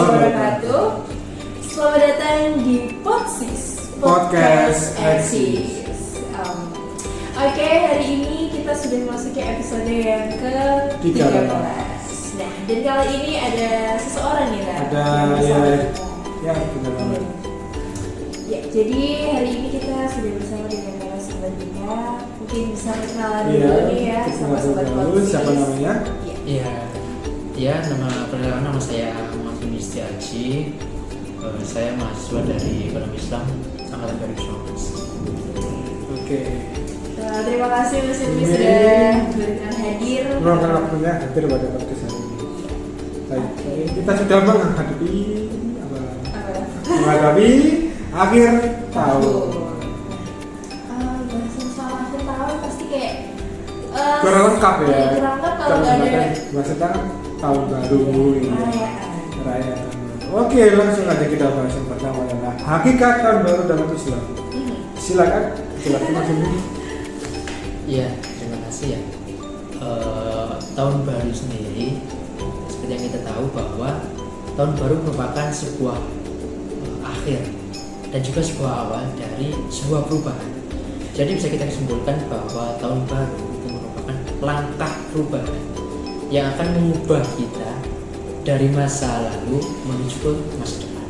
wabarakatuh. Selamat datang di Podcast Eksis. Oke, hari ini kita sudah memasuki episode yang ke-13. Nah, dan kali ini ada seseorang nih, Ra. Ya, benar banget. Ya, jadi hari ini kita sudah bersama dengan narasumber kita. Mungkin bisa perkenalan Iya, dulu nih ya sama sobat Podcast. Siapa namanya? Iya, nama saya Muhammad Setiaji. Saya mahasiswa dari Ekonomi Islam angkatan 2019. Oke. Terima kasih Mas Ilmi sudah berkenan hadir. Meluangkan waktunya hadir pada podcast hari ini. Baik, kita sudah menghadapi akhir tahun. Bahasa soal akhir tahun pasti kayak Kurang lengkap ya. Kurang lengkap kalau nggak ada. Maksudnya tahun baru ini. Perayaan. Oke, langsung aja kita bahas yang pertama adalah hakikat tahun baru dalam Islam. Silakan, Mas Ilmi. Iya, terima kasih ya. Tahun baru sendiri, seperti yang kita tahu bahwa tahun baru merupakan sebuah akhir dan juga sebuah awal dari sebuah perubahan. Jadi bisa kita simpulkan bahwa tahun baru itu merupakan langkah perubahan yang akan mengubah kita dari masa lalu menuju ke masa depan.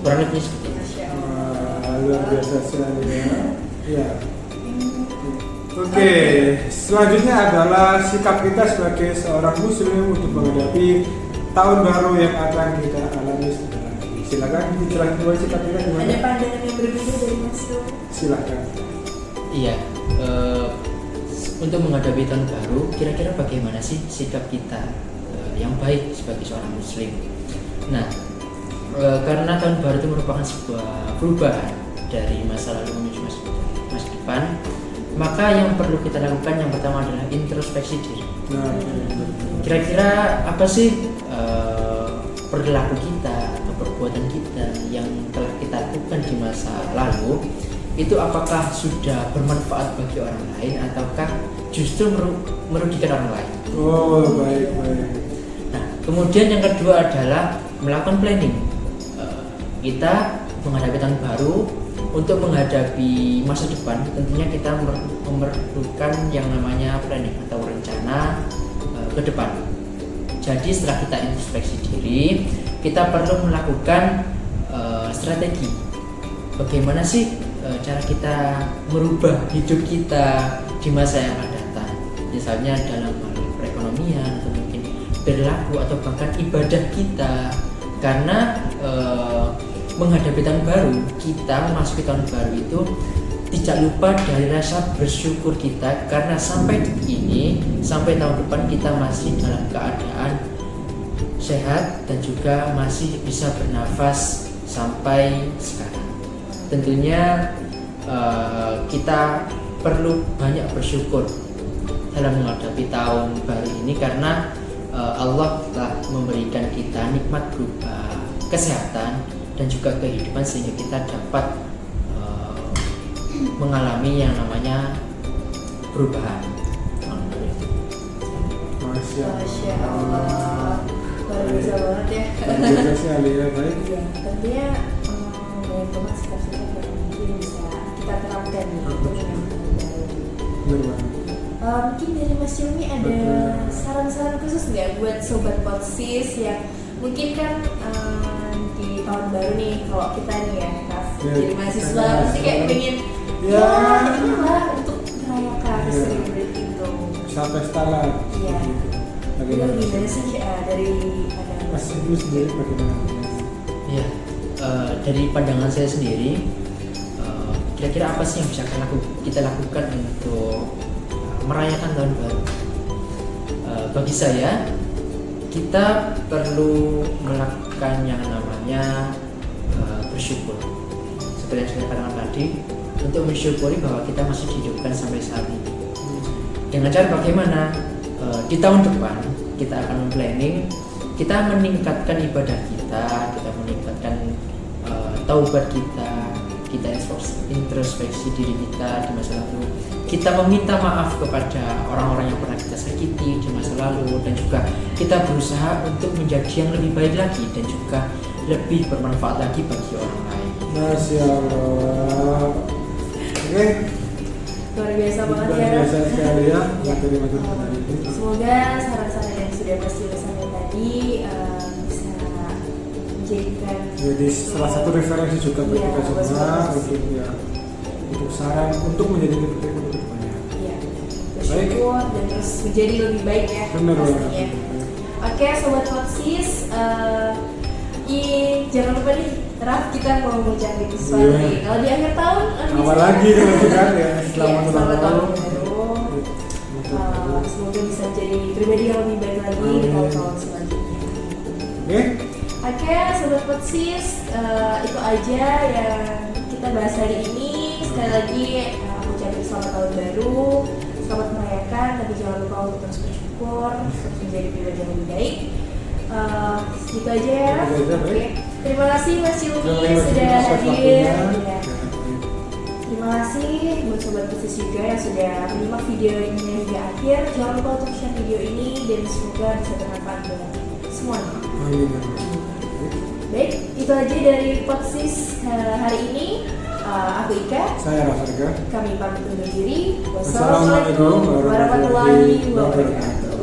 Kurang lebih seperti itu. Luar biasa sekali ya. Ya. Oke, selanjutnya adalah sikap kita sebagai seorang muslim untuk menghadapi tahun baru yang akan kita alami sebentar lagi. Silakan dijelaskan dulu sikap kita gimana? Ada pandangan yang berbeda dari Mas Ilmi. Silakan. Iya, untuk menghadapi tahun baru, kira-kira bagaimana sih sikap kita yang baik sebagai seorang muslim? Nah, karena tahun baru itu merupakan sebuah perubahan dari masa lalu menuju masa depan, maka yang perlu kita lakukan yang pertama adalah introspeksi diri. Kira-kira apa sih perilaku kita atau perbuatan kita yang telah kita lakukan di masa lalu, itu apakah sudah bermanfaat bagi orang lain ataukah justru merugikan orang lain? Oh, baik. Nah, kemudian yang kedua adalah melakukan planning. Kita menghadapi tahun baru, untuk menghadapi masa depan tentunya kita memerlukan yang namanya planning atau rencana ke depan. Jadi setelah kita introspeksi diri, kita perlu melakukan strategi. Bagaimana sih cara kita merubah hidup kita di masa yang akan datang? Misalnya dalam hal perekonomian atau mungkin perilaku atau bahkan ibadah kita. Karena menghadapi tahun baru, kita memasuki tahun baru itu tidak lupa dari rasa bersyukur kita karena sampai detik ini, sampai tahun depan kita masih dalam keadaan sehat dan juga masih bisa bernafas sampai sekarang. Tentunya kita perlu banyak bersyukur dalam menghadapi tahun baru ini karena Allah telah memberikan kita nikmat berupa kesehatan dan juga kehidupan sehingga kita dapat mengalami yang namanya perubahan. Masya Allah. Luar biasa banget ya. Luar biasa sekali ya, baik. Ya, tentunya banyak banget sikap-sikap yang mungkin bisa kita terapkan nih untuk yang baru. Mungkin dari Mas Ilmi ada saran-saran khusus nggak buat sobat Podsis yang mungkin kan di tahun baru nih, kalau kita nih ya, jadi mahasiswa pasti kayak pengen inilah untuk merayakan celebrate itu sampai stala. Iya. Bagaimana sih dari Mas Ilmi sendiri bagaimana? Ya, dari pandangan saya sendiri, kira-kira apa sih yang bisa kita lakukan untuk merayakan tahun baru? Bagi saya, kita perlu melakukan yang namanya bersyukur. Seperti yang saya katakan tadi, untuk mensyukuri bahwa kita masih dihidupkan sampai saat ini. Dengan cara bagaimana? Di tahun depan kita akan planning, kita meningkatkan ibadah kita meningkatkan taubat kita, kita introspeksi diri kita di masa lalu, kita meminta maaf kepada orang-orang yang pernah kita sakiti di masa lalu, dan juga kita berusaha untuk menjadi yang lebih baik lagi dan juga lebih bermanfaat lagi bagi orang lain. Masya Allah. Oke, Luar biasa banget luar ya. biasa sekali ya Ya. materi-materi hari ini. Semoga saran-saran yang sudah Mas Julius sampaikan tadi bisa menjadikan Jadi salah satu referensi juga bagi Iya, kita semua bagus. untuk saran untuk menjadi lebih baik untuk kedepannya. ya, bersyukur dan terus menjadi lebih baik ya Benar pastinya. banget. Oke, sobat Hotsis, jangan lupa nih, Raf, kita mau ngucapin sesuatu Iya. nih. Kalau di akhir tahun, Awal lagi teman-teman ya, Iya, selamat ulang selamat tahun tahun. baru. Semoga bisa jadi pribadi yang lebih baik lagi di Amin. tahun-tahun selanjutnya. Oke, Oke, sobat Hotsis, itu aja yang kita bahas hari ini. Sekali lagi, aku ucapin selamat tahun baru, selamat merayakan, tapi jangan lupa untuk terus bersyukur, terus menjadi pribadi yang lebih baik. Gitu aja ya. Gitu aja, baik. Oke. Terima kasih Mas Yumi terima kasih sudah atas hadir. waktunya. Ya. Terima kasih buat sobat Hotsis juga yang sudah menyimak video ini hingga akhir. Jangan lupa untuk share video ini dan semoga bisa bermanfaat buat semuanya. Amin. Baik, itu aja dari Hotsis hari ini. Aku Ika, Saya Rafarga. kami pamit undur diri. Wassalamualaikum warahmatullahi wabarakatuh.